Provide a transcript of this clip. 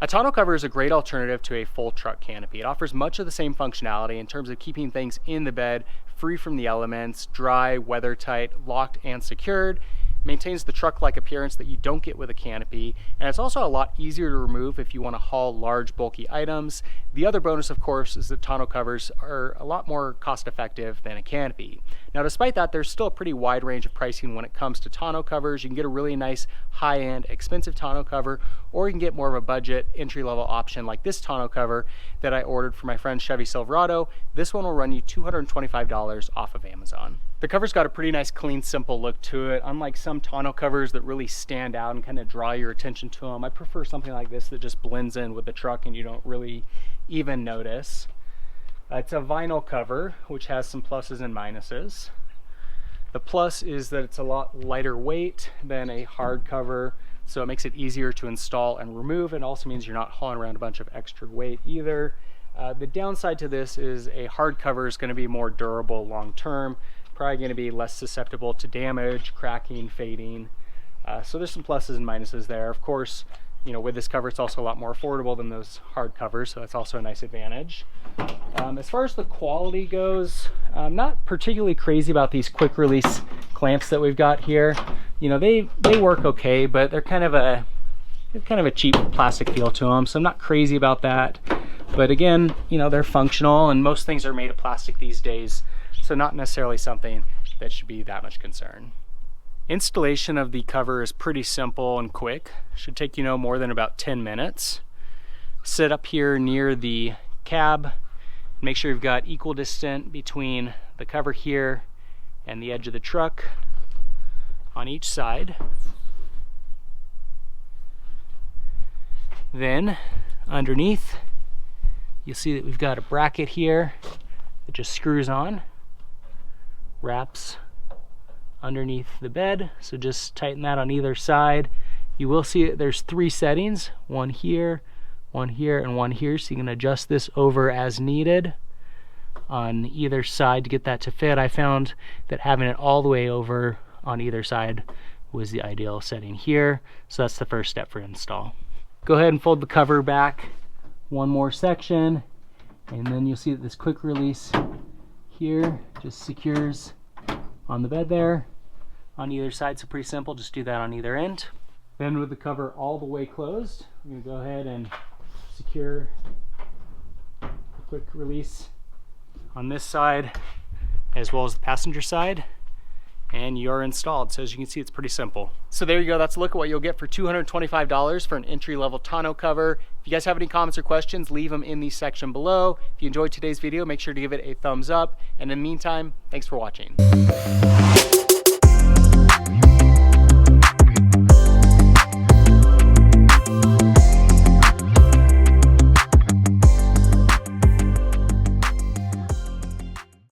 A tonneau cover is a great alternative to a full truck canopy. It offers much of the same functionality in terms of keeping things in the bed, free from the elements, dry, weather tight, locked and secured. Maintains the truck-like appearance that you don't get with a canopy, and it's also a lot easier to remove if you want to haul large, bulky items. The other bonus, of course, is that tonneau covers are a lot more cost-effective than a canopy. Now, despite that, there's still a pretty wide range of pricing when it comes to tonneau covers. You can get a really nice, high-end, expensive tonneau cover, or you can get more of a budget, entry-level option like this tonneau cover that I ordered for my friend Chevy Silverado. This one will run you $225 off of Amazon. The cover's got a pretty nice, clean, simple look to it. Unlike some tonneau covers that really stand out and kind of draw your attention to them, I prefer something like this that just blends in with the truck and you don't really even notice. It's a vinyl cover, which has some pluses and minuses. The plus is that it's a lot lighter weight than a hard cover, so it makes it easier to install and remove. It also means you're not hauling around a bunch of extra weight either. The downside to this is a hard cover is going to be more durable long term. Probably going to be less susceptible to damage, cracking, fading. So there's some pluses and minuses there. Of course, you know, with this cover, it's also a lot more affordable than those hard covers, so that's also a nice advantage. As far as the quality goes, I'm not particularly crazy about these quick release clamps that we've got here. You know, they work okay, but they're kind of a cheap plastic feel to them, so I'm not crazy about that. But again, you know, they're functional, and most things are made of plastic these days, so not necessarily something that should be that much concern. Installation of the cover is pretty simple and quick. Should take you no more than about 10 minutes. Sit up here near the cab. Make sure you've got equal distance between the cover here and the edge of the truck on each side. Then underneath, you'll see that we've got a bracket here that just screws on, wraps underneath the bed, so just tighten that on either side. You will see that there's 3 settings, one here, and one here, so you can adjust this over as needed on either side to get that to fit. I found that having it all the way over on either side was the ideal setting here, so that's the first step for install. Go ahead and fold the cover back one more section, and then you'll see that this quick release here just secures on the bed there on either side, so pretty simple. Just do that on either end. Then with the cover all the way closed, I'm going to go ahead and secure the quick release on this side as well as the passenger side, and you're installed. So as you can see, it's pretty simple. So there you go. That's a look at what you'll get for $225 for an entry-level tonneau cover. If you guys have any comments or questions, leave them in the section below. If you enjoyed today's video, make sure to give it a thumbs up, and in the meantime, thanks for watching.